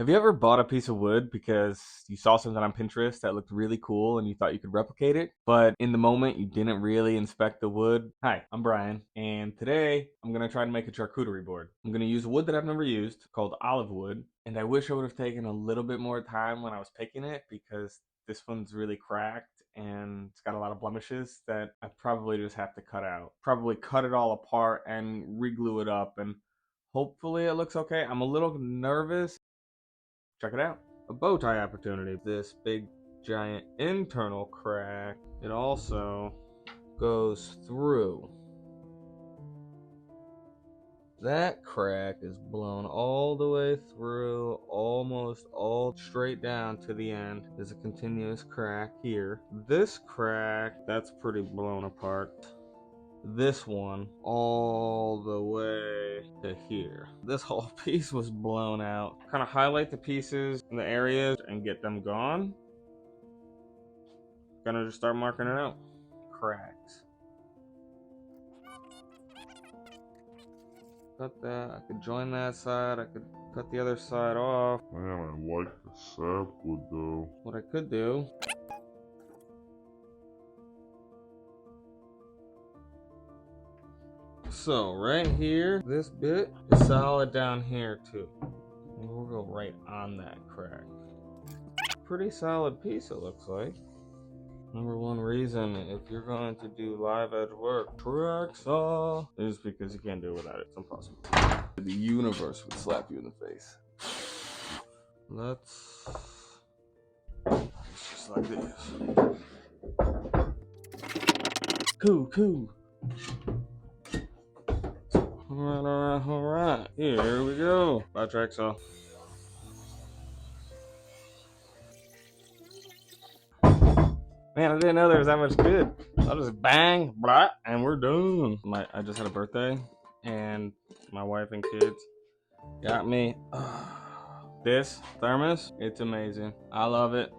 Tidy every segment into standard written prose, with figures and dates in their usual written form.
Have you ever bought a piece of wood because you saw something on Pinterest that looked really cool and you thought you could replicate it, but in the moment you didn't really inspect the wood? Hi, I'm Brian, and today I'm gonna try to make a charcuterie board. I'm gonna use wood that I've never used called olive wood, and I wish I would have taken a little bit more time when I was picking it because this one's really cracked and it's got a lot of blemishes that I probably just have to cut out. Probably cut it all apart and re-glue it up, and hopefully it looks okay. I'm a little nervous. Check it out. A bow tie opportunity. This big giant internal crack, it also goes through. That crack is blown all the way through, almost all straight down to the end. There's a continuous crack here. This crack, that's pretty blown apart. This one all the way to here. This whole piece was blown out. Kind of highlight the pieces in the areas and get them gone. Gonna just start marking it out. Cracks. Cut that. I could join that side. I could cut the other side off. Man, I like the sapwood though. What I could do, so right here, this bit is solid down here too. And we'll go right on that crack. Pretty solid piece, it looks like. Number one reason, if you're going to do live edge work, track saw, is because you can't do it without it. It's impossible. The universe would slap you in the face. It's just like this. Cool. Alright. Here we go. Bye, track saw. Man, I didn't know there was that much good. I'll just bang, blah, and we're done. I just had a birthday, and my wife and kids got me this thermos. It's amazing. I love it.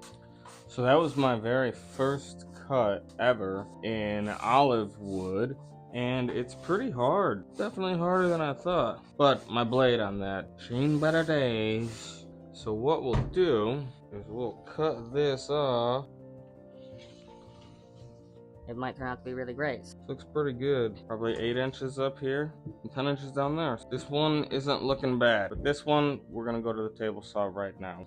So that was my very first cut ever in olive wood. And it's pretty hard. Definitely harder than I thought. But my blade on that, seen better days. So what we'll do is we'll cut this off. It might turn out to be really great. Looks pretty good. Probably 8 inches up here and 10 inches down there. This one isn't looking bad. But this one, we're gonna go to the table saw right now.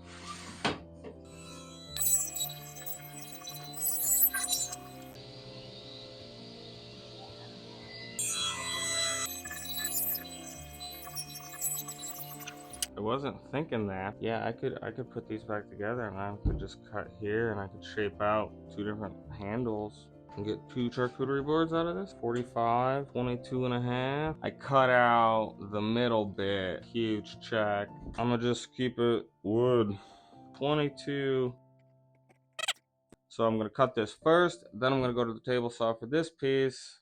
I wasn't thinking that. Yeah, I could put these back together and I could just cut here and I could shape out 2 different handles and get 2 charcuterie boards out of this. 45, 22 and a half. I cut out the middle bit. Huge check. I'm gonna just keep it wood. 22. So I'm gonna cut this first, then I'm gonna go to the table saw for this piece.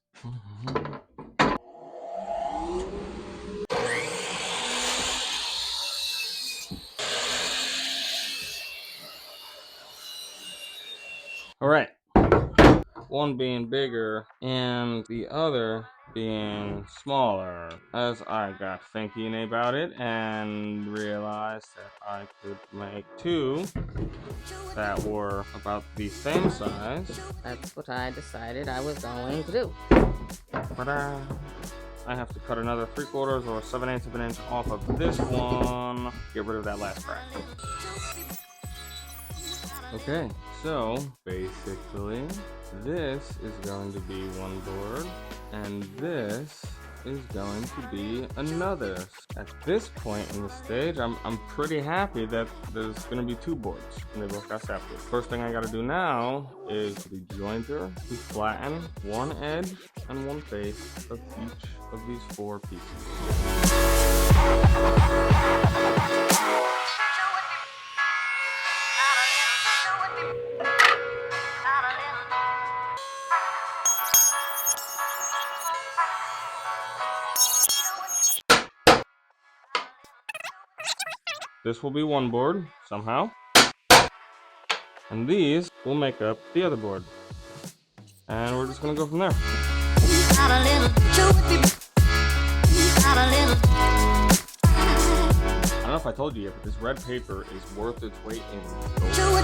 All right, one being bigger and the other being smaller, as I got thinking about it and realized that I could make 2 that were about the same size. That's what I decided I was going to do. Ta-da! I have to cut another 3/4 or 7/8 of an inch off of this one. Get rid of that last crack. Okay, so basically this is going to be one board and this is going to be another. At this point in the stage, I'm pretty happy that there's going to be 2 boards and they both got sapwood. First thing I got to do now is the jointer to flatten one edge and one face of each of these 4 pieces. This will be one board, somehow. And these will make up the other board. And we're just gonna go from there. I don't know if I told you yet, but this red paper is worth its weight in gold. So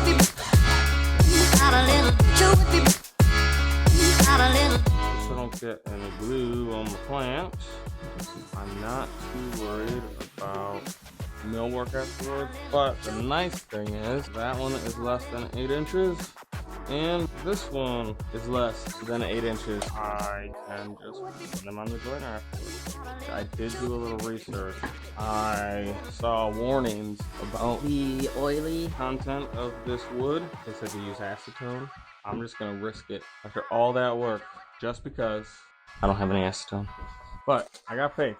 I don't get any glue on the clamps. I'm not too worried about millwork afterwards, but the nice thing is that one is less than 8 inches and this one is less than 8 inches. I can just put them on the joiner afterwards. I did do a little research. I saw warnings about the oily content of this wood. They said to use acetone. I'm just gonna risk it after all that work just because I don't have any acetone. But I got faith.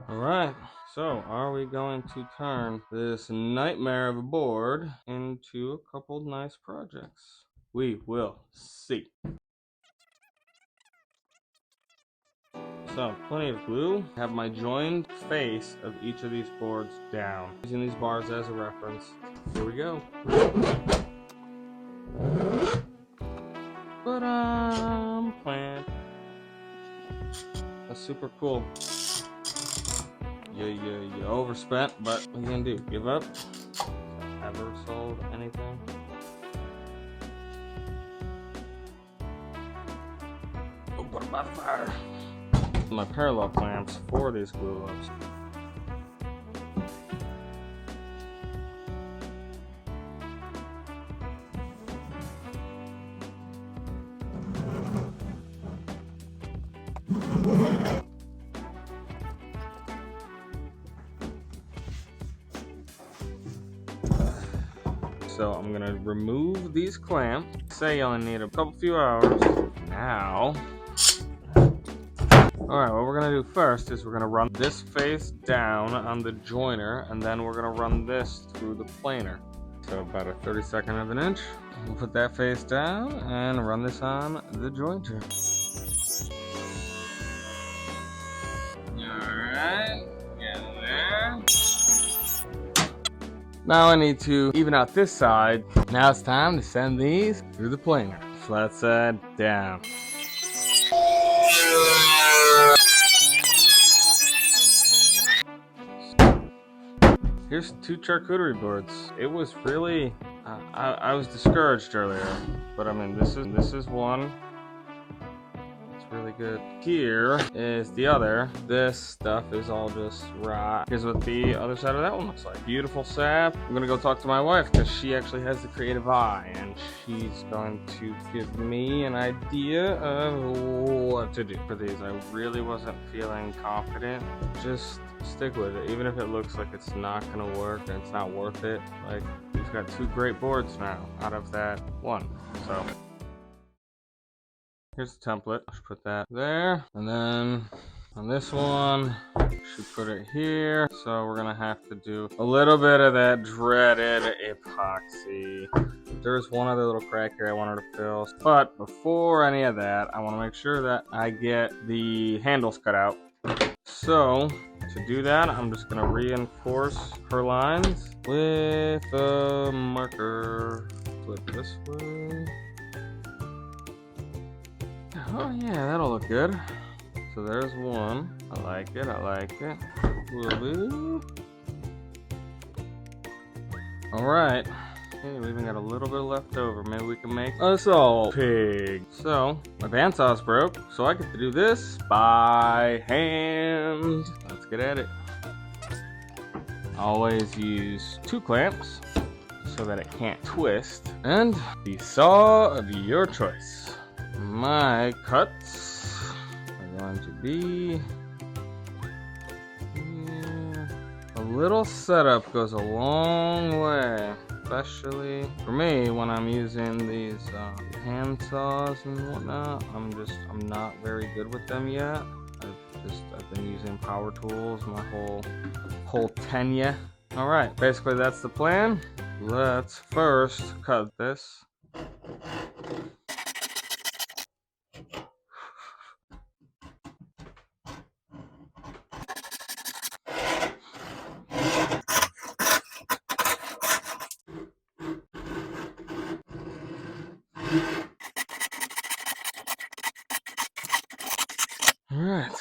Alright, so are we going to turn this nightmare of a board into a couple nice projects? We will see. So, plenty of glue. I have my joined face of each of these boards down. Using these bars as a reference. Here we go. Plant. That's super cool. You overspent, but what are you gonna do? Give up? Ever sold anything? Oh, put them by the fire. My parallel clamps for these glue ups. So I'm gonna remove these clamps. Say you only need a few hours. Now, alright, what we're gonna do first is we're gonna run this face down on the joiner, and then we're gonna run this through the planer. So about a 32nd of an inch. We'll put that face down and run this on the jointer. Alright, get in there. Now I need to even out this side. Now it's time to send these through the planer. Flat side down. Here's 2 charcuterie boards. It was really, I was discouraged earlier, but I mean this is one. Really good. Here is the other. This stuff is all just raw. Here's what the other side of that one looks like. Beautiful sap. I'm gonna go talk to my wife because she actually has the creative eye and she's going to give me an idea of what to do for these. I really wasn't feeling confident. Just stick with it. Even if it looks like it's not gonna work and it's not worth it. Like, we've got 2 great boards now out of that one. So here's the template. I should put that there. And then on this one, should put it here. So we're gonna have to do a little bit of that dreaded epoxy. There's one other little crack here I wanted to fill. But before any of that, I wanna make sure that I get the handles cut out. So to do that, I'm just gonna reinforce her lines with a marker. Flip this way. Oh yeah, that'll look good. So there's one. I like it, I like it. Woo-hoo. Alright. Okay, we even got a little bit left over. Maybe we can make a salt pig. So, my bandsaw's broke, so I get to do this by hand. Let's get at it. Always use 2 clamps so that it can't twist. And the saw of your choice. My cuts are going to be here. A little setup goes a long way, especially for me when I'm using these hand saws and whatnot. I'm not very good with them yet. I've been using power tools my whole tenure. All right, basically that's the plan. Let's first cut this. All right.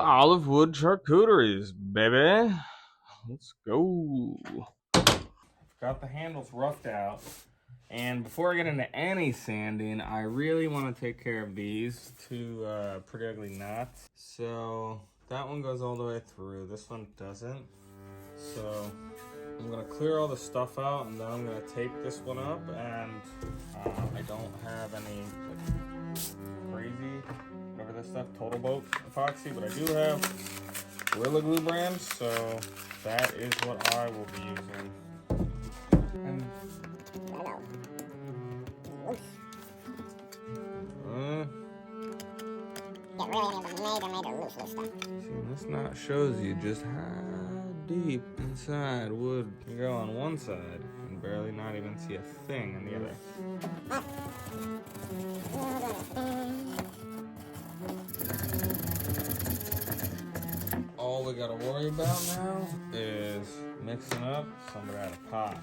olive wood charcuteries, baby. Let's go. Got the handles roughed out. And before I get into any sanding, I really want to take care of these two pretty ugly nuts. So that one goes all the way through. This one doesn't. So I'm gonna clear all the stuff out, and then I'm gonna tape this one up. And I don't have any crazy, whatever this stuff, Total Boat epoxy, but I do have Gorilla Glue brand, so that is what I will be using. And Get really into the made or loose stuff. see, this knot shows you just how deep inside wood can go on one side and barely not even see a thing on the other. All we gotta worry about now is mixing up some of that epox.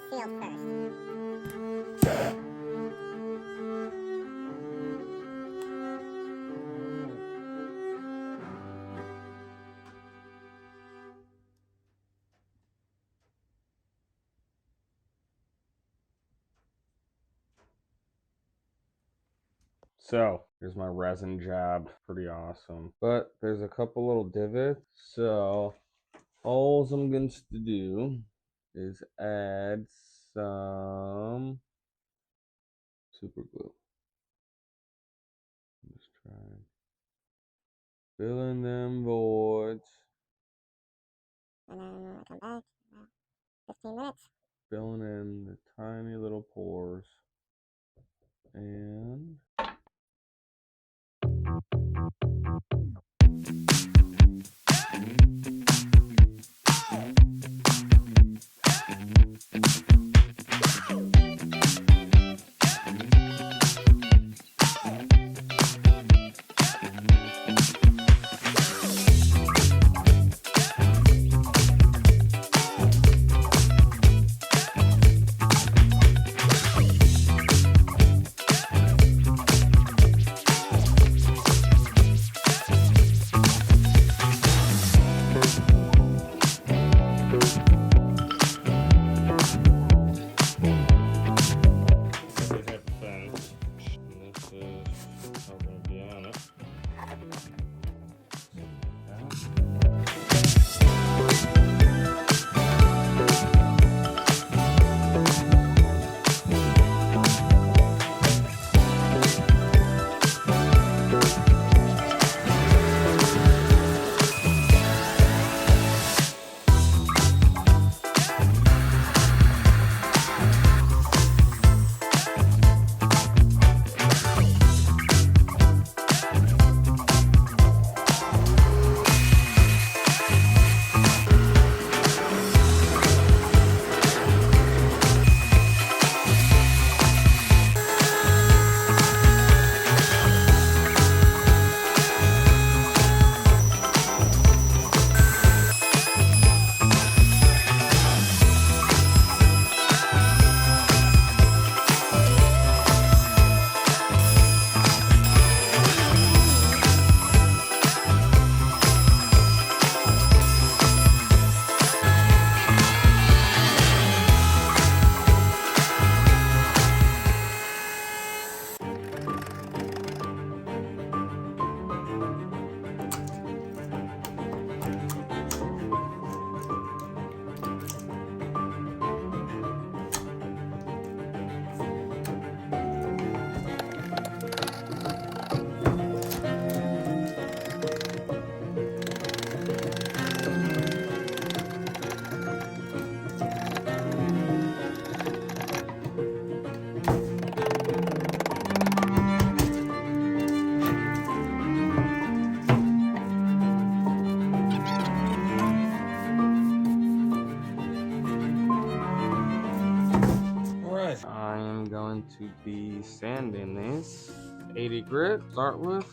Sealed first. So here's my resin job, pretty awesome. But there's a couple little divots, so all I'm going to do is add some super glue. Just try and fill in them voids. And then when I come back, 15 minutes. Filling in the tiny little pores. And going to be sanding these. 80 grit, start with.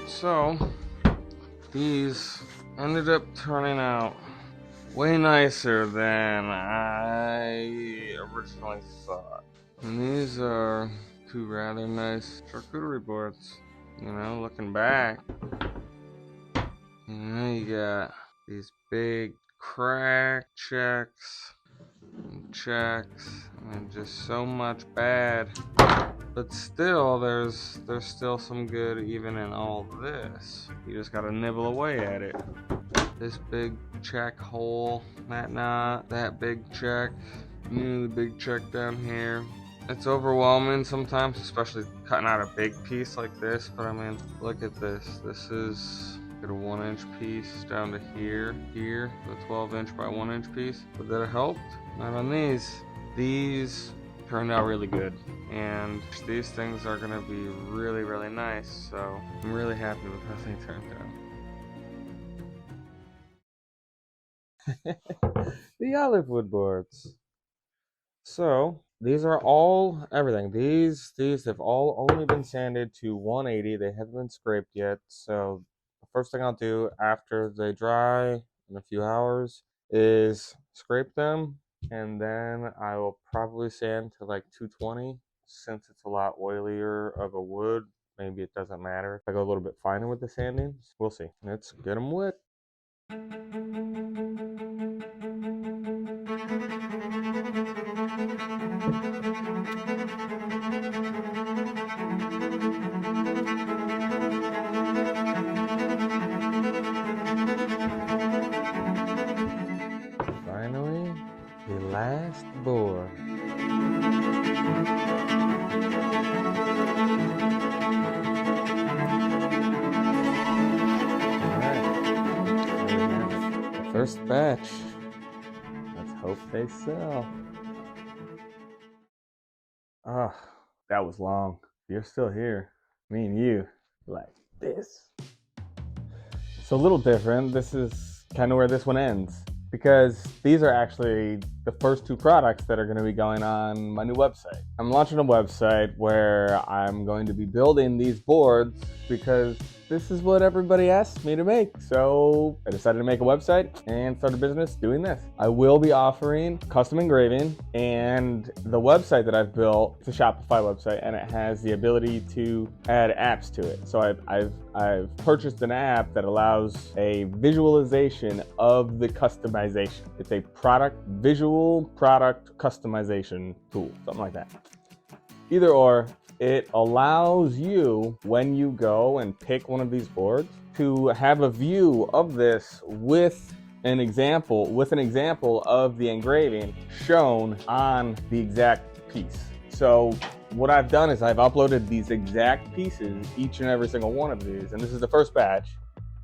So, these ended up turning out way nicer than I originally thought. And these are two rather nice charcuterie boards. You know, looking back, you know, you got these big crack checks and just so much bad. But still, there's still some good even in all this. You just gotta nibble away at it. This big check hole, that knot, that big check, the big check down here. It's overwhelming sometimes, especially cutting out a big piece like this. But I mean, look at this. This is a 1-inch piece down to here, the 12-inch by 1-inch piece. But that helped. Not on these. These turned out really good, and these things are gonna be really, really nice. So I'm really happy with how they turned out. The olive wood boards. So these are all everything. These have all only been sanded to 180. They haven't been scraped yet. So the first thing I'll do after they dry in a few hours is scrape them, and then I will probably sand to like 220. Since it's a lot oilier of a wood, maybe it doesn't matter if I go a little bit finer with the sanding. We'll see. Let's get them wet. Finally, the last board. The first batch. Let's hope they sell. Ah, that was long. You're still here. Me and you, like this. It's a little different. This is kind of where this one ends, because these are actually the first two products that are going to be going on my new website. I'm launching a website where I'm going to be building these boards because this is what everybody asked me to make. So I decided to make a website and start a business doing this. I will be offering custom engraving, and the website that I've built, it's a Shopify website, and it has the ability to add apps to it. So I've purchased an app that allows a visualization of the customization. It's a visual product customization tool, something like that. Either or, it allows you, when you go and pick one of these boards, to have a view of this with an example of the engraving shown on the exact piece. So what I've done is I've uploaded these exact pieces, each and every single one of these, and this is the first batch.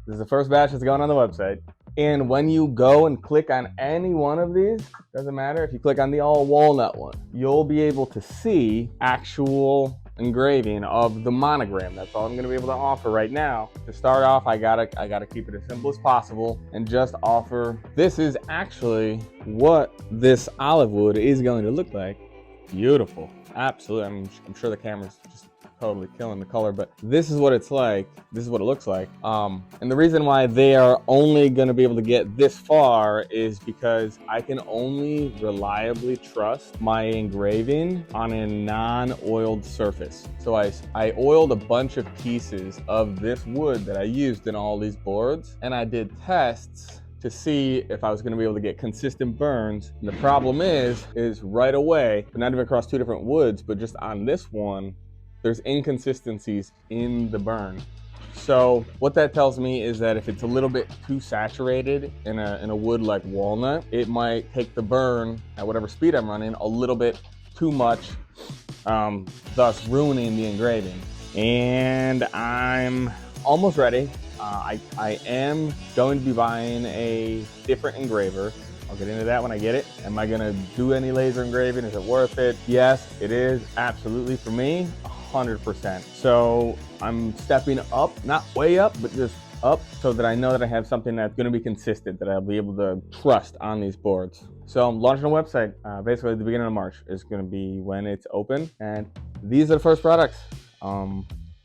This is the first batch that's going on the website. And when you go and click on any one of these, doesn't matter, if you click on the all walnut one, you'll be able to see actual engraving of the monogram. That's all I'm gonna be able to offer right now. To start off, I gotta keep it as simple as possible and just offer, this is actually what this olive wood is going to look like. Beautiful, absolutely. I'm sure the camera's just totally killing the color, but this is what it's like. This is what it looks like. And the reason why they are only going to be able to get this far is because I can only reliably trust my engraving on a non-oiled surface. So I oiled a bunch of pieces of this wood that I used in all these boards, and I did tests to see if I was going to be able to get consistent burns. And the problem is right away, not even across two different woods, but just on this one, there's inconsistencies in the burn. So what that tells me is that if it's a little bit too saturated in a wood like walnut, it might take the burn at whatever speed I'm running a little bit too much, thus ruining the engraving. And I'm almost ready. I am going to be buying a different engraver. I'll get into that when I get it. Am I gonna do any laser engraving? Is it worth it? Yes, it is, absolutely, for me, 100%. So I'm stepping up, not way up, but just up, so that I know that I have something that's gonna be consistent, that I'll be able to trust on these boards. So I'm launching a website, basically at the beginning of March is gonna be when it's open, and these are the first products.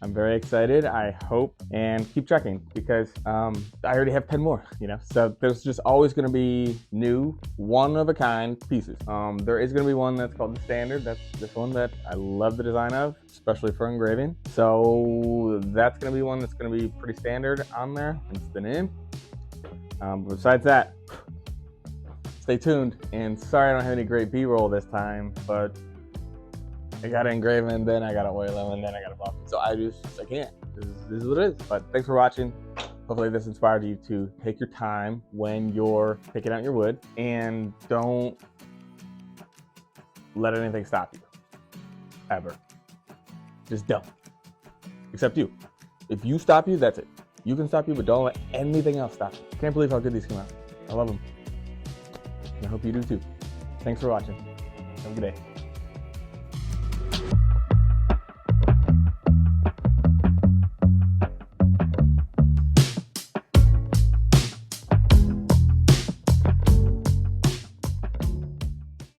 I'm very excited, I hope, and keep checking, because I already have 10 more, you know? So there's just always gonna be new, one-of-a-kind pieces. There is gonna be one that's called the standard. That's this one that I love the design of, especially for engraving. So that's gonna be one that's gonna be pretty standard on there and spin in. Besides that, stay tuned, and sorry I don't have any great B-roll this time, but I gotta engrave them, then I gotta oil them, and then I gotta buff them. So I can't. This is what it is. But thanks for watching. Hopefully this inspired you to take your time when you're picking out your wood, and don't let anything stop you, ever. Just don't. Except you. If you stop you, that's it. You can stop you, but don't let anything else stop you. Can't believe how good these came out. I love them. And I hope you do too. Thanks for watching. Have a good day.